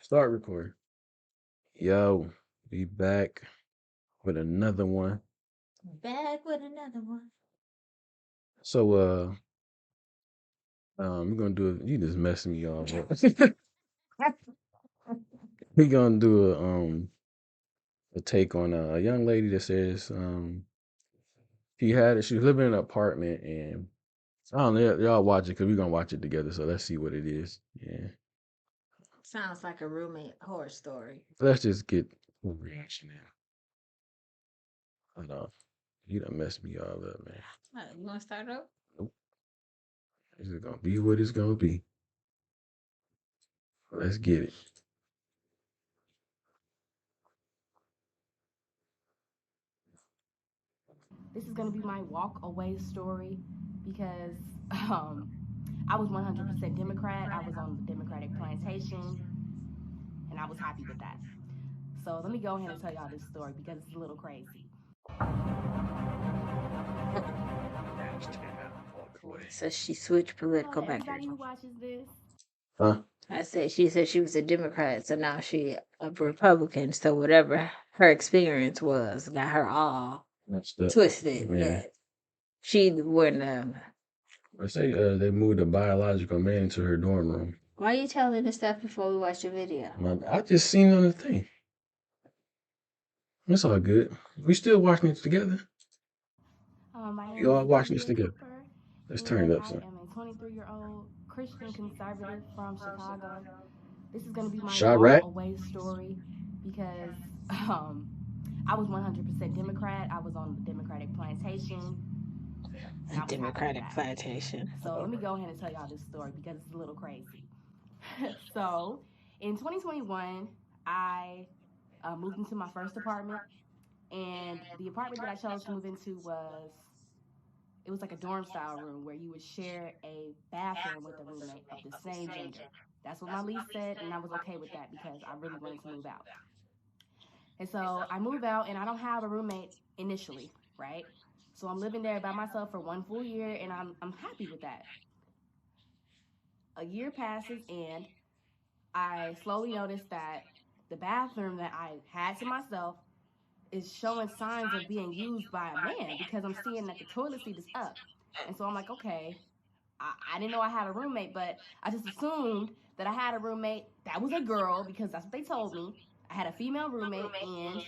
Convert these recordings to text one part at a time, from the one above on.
Start recording. Yo, we back with another one. Back with another one. So we're gonna do it. You just messing me off. We're gonna do a take on a young lady that says she was living in an apartment and I don't know, y'all watch it because we're gonna watch it together, so let's see what it is. Yeah. Sounds like a roommate horror story. Let's just get a reaction in. Hold on. You done messed me all up, man. You want to start up? Nope. This is gonna be what it's gonna be. Let's get it. This is going to be my walk away story because I was 100% Democrat. I was on the Democratic Plantation, and I was happy with that. So let me go ahead and tell y'all this story because it's a little crazy. So she switched political Everybody background. who watches this, Huh? She said she was a Democrat, so now she a Republican. So whatever her experience was, got her all twisted. Yeah. She wouldn't. I say they moved a biological man into her dorm room. Why are you telling this stuff before we watch the video? I just seen it on the thing. It's all good. We still watching it together. my name We all is watching this Cynthia together. Cooper, Let's and turn it up, I son. am a 23-year-old Christian conservative from Chicago. This is going to be my Chirac? walk away story because I was 100% Democrat. I was on the Democratic Plantation, and I was Democratic happy with that. Plantation. So let me go ahead and tell y'all this story because it's a little crazy. So in 2021, I moved into my first apartment, and the apartment that I chose to move into was like a dorm style room where you would share a bathroom with a roommate of the same gender. That's what my lease said, and I was okay with that because I really wanted to move out. And so I move out, and I don't have a roommate initially, right? So I'm living there by myself for 1 full year, and I'm happy with that. A year passes, and I slowly noticed that the bathroom that I had to myself is showing signs of being used by a man because I'm seeing that the toilet seat is up. And so I'm like, okay, I didn't know I had a roommate, but I just assumed that I had a roommate that was a girl because that's what they told me. I had a female roommate and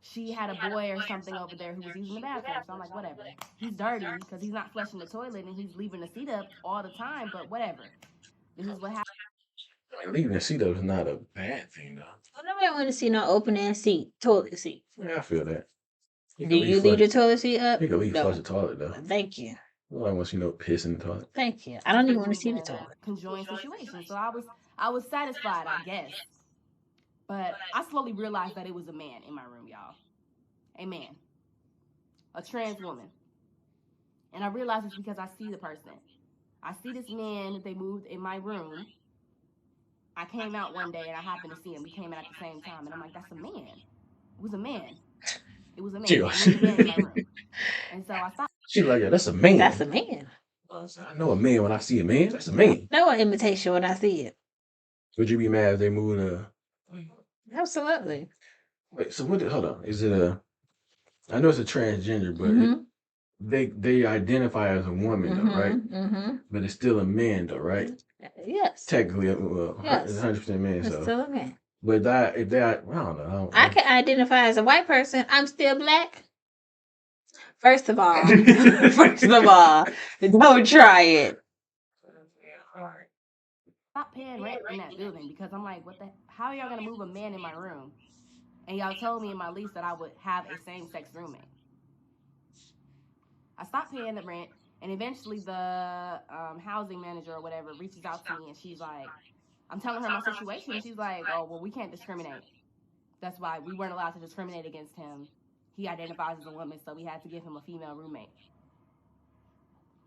she had a boy or something over there who was using the bathroom. So I'm like, whatever. He's dirty because he's not flushing the toilet and he's leaving the seat up all the time, but whatever. This is what happened. Leaving the seat up is not a bad thing, though. Well, nobody want to see no open air toilet seat. Yeah, I feel that. Do you leave the toilet seat up? You can leave No. flush the toilet, though. Thank you. Nobody wants you to know piss in the toilet. Thank you. I don't even want to Was see in the a toilet. conjoined situation. So I was satisfied, I guess. But I slowly realized that it was a man in my room, y'all. A man. A trans woman. And I realized it's because I see the person. I see this man that they moved in my room. I came out one day and I happened to see him. We came in at the same time. And I'm like, that's a man. It was a man. It was a man. Chill. It was a man in my room. And so I stopped. She's like, yeah, that's a man. That's a man. I know a man when I see a man. That's a man. No imitation when I see it. Would you be mad if they moved Absolutely. Wait, so hold on. Is it I know it's a transgender, but Mhm. they identify as a woman, though, right? Mm-hmm. But it's still a man, though, right? Yes. Technically, well, Yes. it's 100% man, It's so. still a man. But I don't know. I can identify as a white person. I'm still black. First of all, don't try it. Stop paying rent in that building because I'm like, how are y'all gonna move a man in my room? And y'all told me in my lease that I would have a same-sex roommate. I stopped paying the rent, and eventually the housing manager or whatever reaches out to me, and she's like, I'm telling her my situation, and she's like, oh, well, we can't discriminate. That's why we weren't allowed to discriminate against him. He identifies as a woman, so we had to give him a female roommate.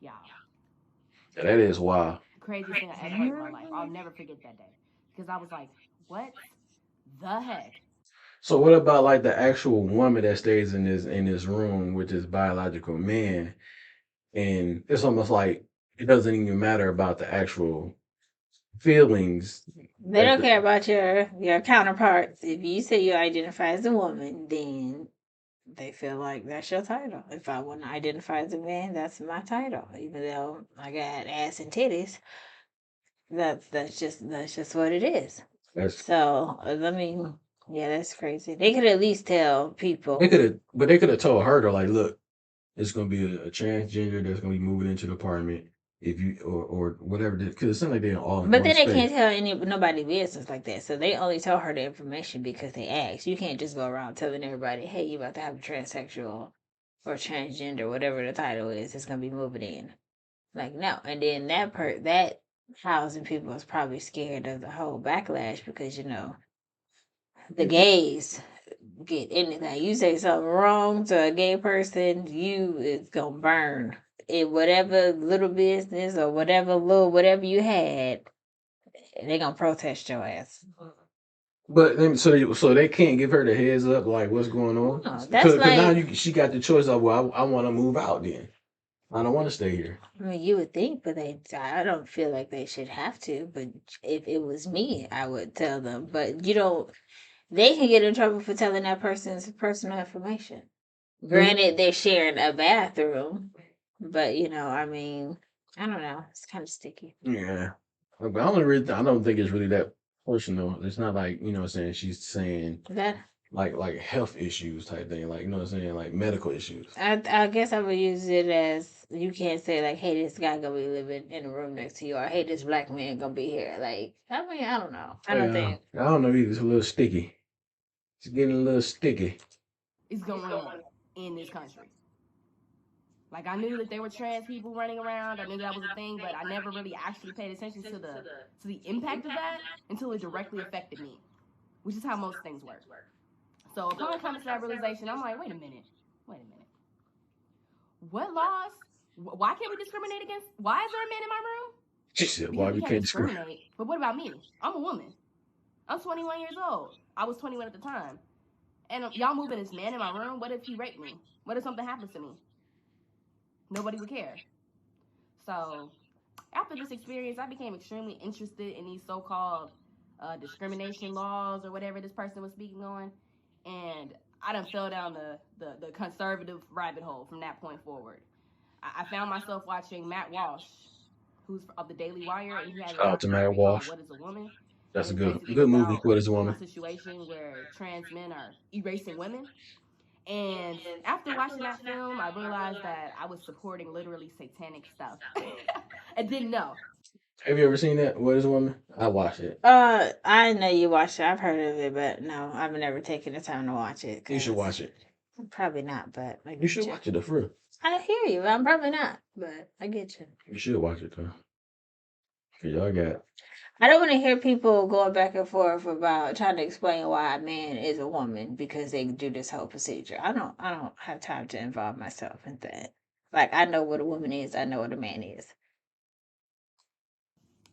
Y'all. Yeah, that is wild. Craziest thing I ever heard in my life. I'll never forget that day. Because I was like, what the heck? So what about like the actual woman that stays in this room with this biological man, and it's almost like it doesn't even matter about the actual feelings. They don't care about your counterparts. If you say you identify as a woman, then they feel like that's your title. If I want to identify as a man, that's my title. Even though I got ass and titties, that's just what it is. So I mean, yeah, that's crazy. They could at least tell people. They could have told her to like, look, it's gonna be a transgender that's gonna be moving into the apartment if you or whatever. Because it sounds like they're all in But one then they can't space. tell nobody business like that. So they only tell her the information because they asked. You can't just go around telling everybody, "Hey, you about to have a transsexual or transgender, whatever the title is, it's gonna be moving in." Like no, and then that housing people is probably scared of the whole backlash because the gays get anything. You say something wrong to a gay person, you is gonna burn. In whatever little business or whatever you had, they gonna protest your ass. But then, so they can't give her the heads up like what's going on. No, that's Because now like she got the choice of well, I want to move out. Then I don't want to stay here. I mean, you would think, but I don't feel like they should have to. But if it was me, I would tell them. But you don't. They can get in trouble for telling that person's personal information. Granted, they're sharing a bathroom, but I mean, I don't know. It's kind of sticky. Yeah, but I don't think it's really that personal. It's not like what I'm saying. She's saying That like health issues type thing, like what I'm saying, like medical issues. I guess I would use it as you can't say like, "Hey, this guy gonna be living in the room next to you," or "Hey, this black man gonna be here." Like, I mean, I don't know. I don't think. I don't know either. It's a little sticky. It's getting a little sticky. Is going on in this country. Like I knew that there were trans people running around. I knew that was a thing, but I never really actually paid attention to the impact of that until it directly affected me, which is how most things work. So upon coming to that realization, I'm like, wait a minute. What laws? Why can't we discriminate against? Why is there a man in my room? She said, Because "Why we we can't can't discriminate. But what about me? I'm a woman. I'm 21 years old. I was 21 at the time. And y'all moving this man in my room. What if he raped me? What if something happens to me? Nobody would care. So after this experience, I became extremely interested in these so-called discrimination laws or whatever this person was speaking on, and I done fell down the conservative rabbit hole from that point forward. I found myself watching Matt Walsh, who's of the Daily Wire, and he has a Shout out to Matt documentary called Walsh. "What Is a Woman," That's and a it's good basically movie. about What is a a woman? situation where trans men are erasing women. And after watching that film, I realized that I was supporting literally satanic stuff. I didn't know. Have you ever seen that? What is a woman? I watched it. I know you watched it. I've heard of it, but no, I've never taken the time to watch it. You should watch it. Probably not, but I You get should watch it for real. I hear you. I'm probably not, but I get you. You should watch it though. Cause y'all got. I don't want to hear people going back and forth about trying to explain why a man is a woman because they do this whole procedure. I don't have time to involve myself in that. Like I know what a woman is, I know what a man is.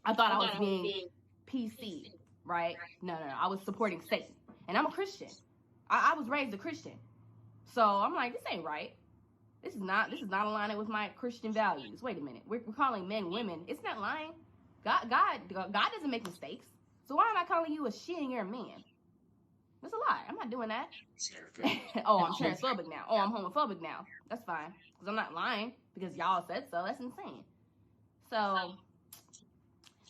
I thought I was being PC, right? No. I was supporting Satan. And I'm a Christian. I was raised a Christian. So I'm like, this ain't right. This is not aligning with my Christian values. Wait a minute. We're calling men women. It's not lying. God doesn't make mistakes. So why am I calling you a she and you're a man? That's a lie. I'm not doing that. Oh, I'm transphobic now. Oh, I'm homophobic now. That's fine. Because I'm not lying because y'all said so. That's insane. So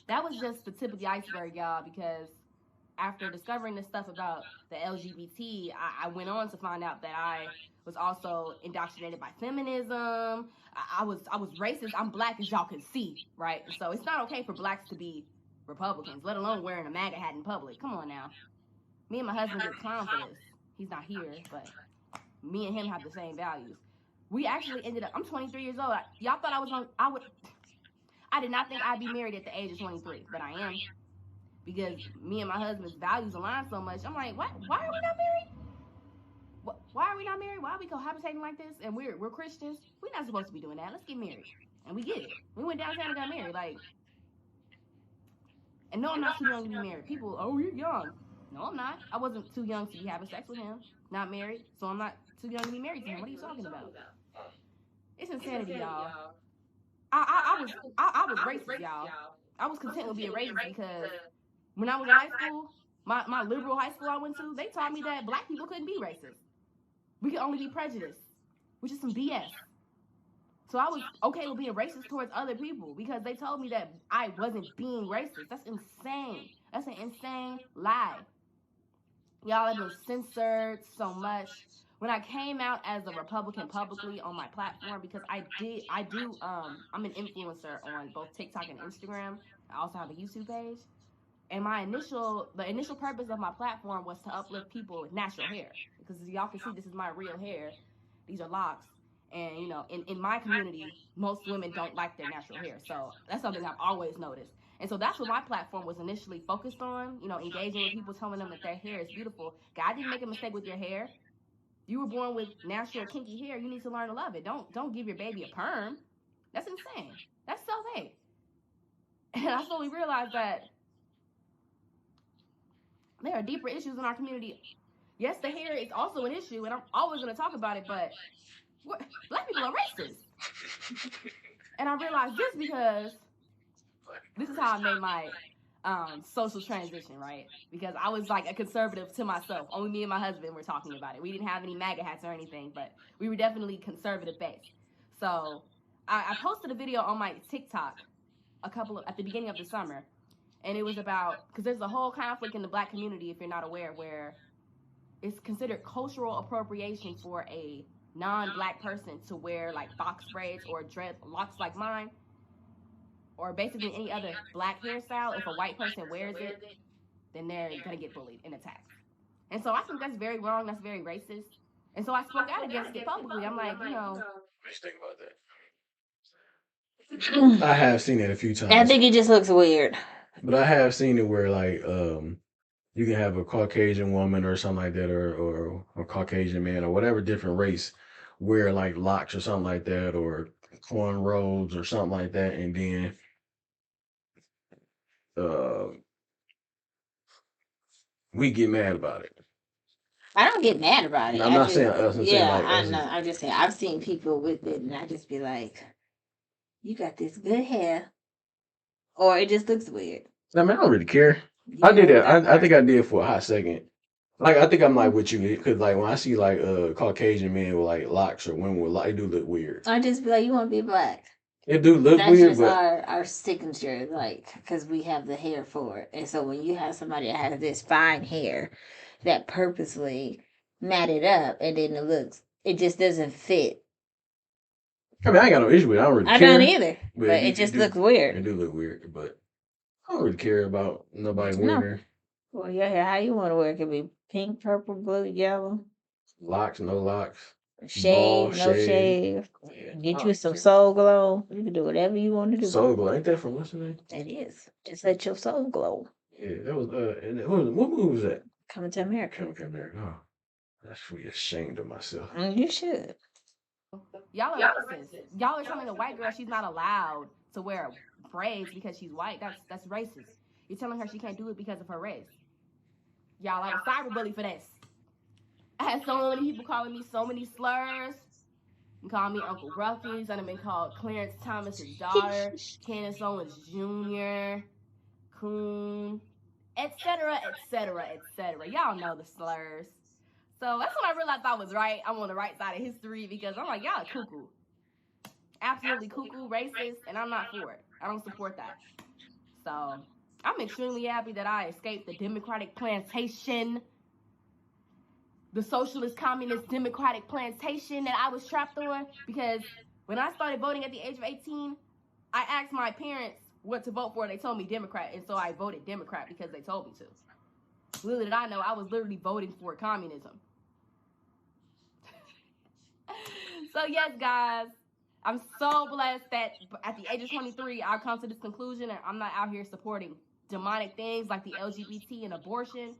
that was just the tip of the iceberg, y'all, because after discovering this stuff about the LGBT, I went on to find out that I was also indoctrinated by feminism. I was racist. I'm black, as y'all can see, right? So it's not okay for blacks to be Republicans, let alone wearing a MAGA hat in public. Come on now. Me and my husband get clowned for this. He's not here, but me and him have the same values. We actually ended up. I'm 23 years old. Y'all thought I was on. I did not think I'd be married at the age of 23, but I am. Because me and my husband's values align so much. I'm like, why are we not married? Why are we not married? Why are we cohabitating like this? And we're Christians. We're not supposed to be doing that. Let's get married. And we get it. We went downtown and got married. Like, and no, I'm not too young to be married. People, oh, you're young. No, I'm not. I wasn't too young to be having sex with him. Not married. So I'm not too young to be married to him. What are you talking about? It's insanity, y'all. I was racist, y'all. I was content with being racist because when I was in high school, my liberal high school I went to, they taught me that black people couldn't be racist. We could only be prejudiced, which is some BS. So I was okay with being racist towards other people because they told me that I wasn't being racist. That's insane. That's an insane lie. Y'all have been censored so much. When I came out as a Republican publicly on my platform, because I'm an influencer on both TikTok and Instagram. I also have a YouTube page. And the initial purpose of my platform was to uplift people with natural hair. Because as y'all can see, this is my real hair. These are locks. And in my community, most women don't like their natural hair. So that's something I've always noticed. And so that's what my platform was initially focused on, engaging with people, telling them that their hair is beautiful. God didn't make a mistake with your hair. You were born with natural kinky hair. You need to learn to love it. Don't give your baby a perm. That's insane. That's self-hate. And I slowly realized that there are deeper issues in our community. Yes, the hair is also an issue, and I'm always going to talk about it, but black people are racist. And I realized this because this is how I made my social transition, right? Because I was like a conservative to myself. Only me and my husband were talking about it. We didn't have any MAGA hats or anything, but we were definitely conservative based. So I posted a video on my TikTok at the beginning of the summer, and it was about, because there's a whole conflict in the black community, if you're not aware, where it's considered cultural appropriation for a non-black person to wear like box braids or dreadlocks like mine, or basically any other black hairstyle. If a white person wears it, then they're gonna get bullied and attacked. And so I think that's very wrong. That's very racist. And so I spoke out against it publicly. I'm like, What do you think about that? I have seen it a few times. I think it just looks weird. But I have seen it where like you can have a Caucasian woman or something like that, or a Caucasian man or whatever different race wear like locks or something like that, or cornrows or something like that, and then uh we get mad about it. I don't get mad about it. And I'm not saying us. I'm saying Yeah, like I us. know. I'm just saying I've seen people with it, and I just be like, "You got this good hair," or it just looks weird. I mean, I don't really care. You I did know that. that I think part. I did for a hot second. Like I think I'm like with you because like when I see like Caucasian men with like locks or women with locks, it do look weird. I just be like, "You want to be black?" It do look That's weird, just but our signature, like, because we have the hair for it. And so when you have somebody that has this fine hair that purposely matted up, and then it just doesn't fit. I mean I ain't got no issue with it. I don't really I don't care. either, But but it just looks weird. it do look weird, but I don't really care about nobody No. wearing Well, your hair, how you want to wear it? It could be pink, purple, blue, yellow, locks, no locks, shave, ball, no shave. shave. Yeah. Get you some soul glow. You can do whatever you want to do. Soul Glow, ain't that from what's the name? It is. Just let your soul glow. Yeah, that was and what movie was that? Coming to America. Coming to America. Oh, that's really ashamed of myself. You should. Y'all are racist. Y'all are telling a white girl she's not allowed to wear braids because she's white. That's racist. You're telling her she can't do it because of her race. Y'all, I was cyberbullied for this. I had so many people calling me so many slurs. You call me Uncle Ruffy. I've been called Clarence Thomas's daughter, Candace Owens Jr., Coon, etc., etc., etc. Y'all know the slurs. So that's when I realized I was right. I'm on the right side of history because I'm like, y'all are cuckoo. Absolutely cuckoo, racist, and I'm not for it. I don't support that. So I'm extremely happy that I escaped the Democratic Plantation, the Socialist Communist Democratic Plantation that I was trapped on, because when I started voting at the age of 18, I asked my parents what to vote for. They told me Democrat, and so I voted Democrat because they told me to. Little did I know, I was literally voting for communism. So yes, guys, I'm so blessed that at the age of 23, I've come to this conclusion, and I'm not out here supporting demonic things like the LGBT and abortion.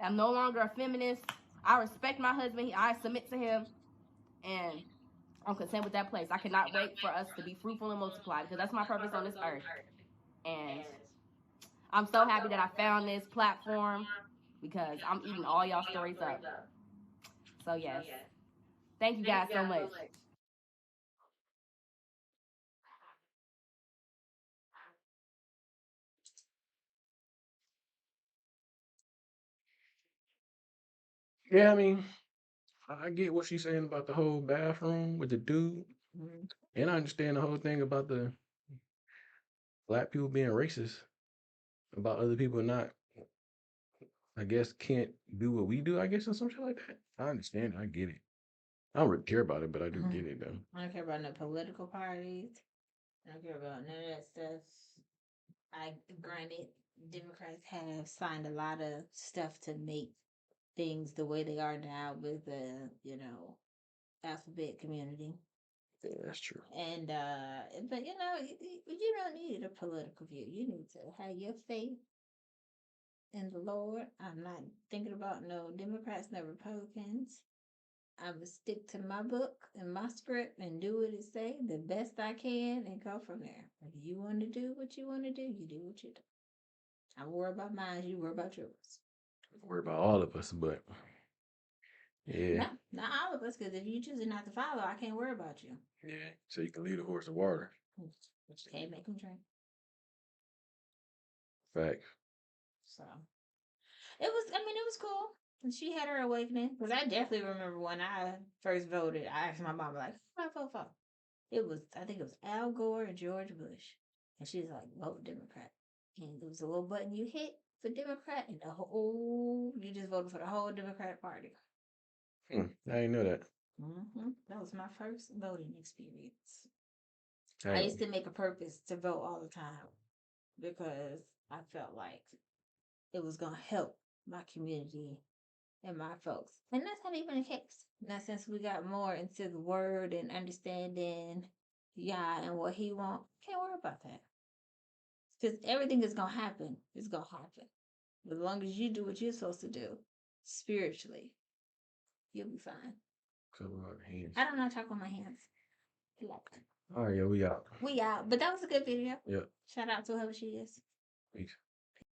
I'm no longer a feminist. I respect my husband. I submit to him, and I'm content with that place. I cannot wait for us to be fruitful and multiply because that's my purpose on this earth. And I'm so happy that I found this platform because I'm eating all y'all stories up. So yes, thank you guys so much. Yeah, I mean, I get what she's saying about the whole bathroom with the dude, Mhm. and I understand the whole thing about the black people being racist about other people not, I guess, can't do what we do. I guess or some shit like that. I understand. I get it. I don't really care about it, but I do get it though. I don't care about no political parties. I don't care about none of that stuff. I granted Democrats have signed a lot of stuff to make things the way they are now with the, alphabet community. Yeah, that's true. And but you don't need a political view. You need to have your faith in the Lord. I'm not thinking about no Democrats, no Republicans. I would stick to my book and my script and do what it say the best I can and go from there. If you want to do what you want to do, you do what you do. I worry about mine, you worry about yours. I worry about all of us, but yeah, No, not all of us, because if you choose not to follow, I can't worry about you. yeah. So you can lead a horse to water. Can't make them drink. Fact. So it was cool. And she had her awakening. Because I definitely remember when I first voted, I asked my mom, like, who do I vote for? I think it was Al Gore and George Bush. And she's like, vote Democrat. And there was a little button you hit for Democrat, and you just voted for the whole Democratic Party. I didn't know that. That was my first voting experience. I I ain't- used to make a purpose to vote all the time because I felt like it was going to help my community and my folks. And that's not even the case. Now, since we got more into the word and understanding Yah and what he wants, can't worry about that. Because everything is going to happen. It's going to happen. As long as you do what you're supposed to do spiritually, you'll be fine. Cover our hands. I don't know how to talk with my hands. All right, yeah, we out. We out. But that was a good video. Yep. Shout out to whoever she is. Peace.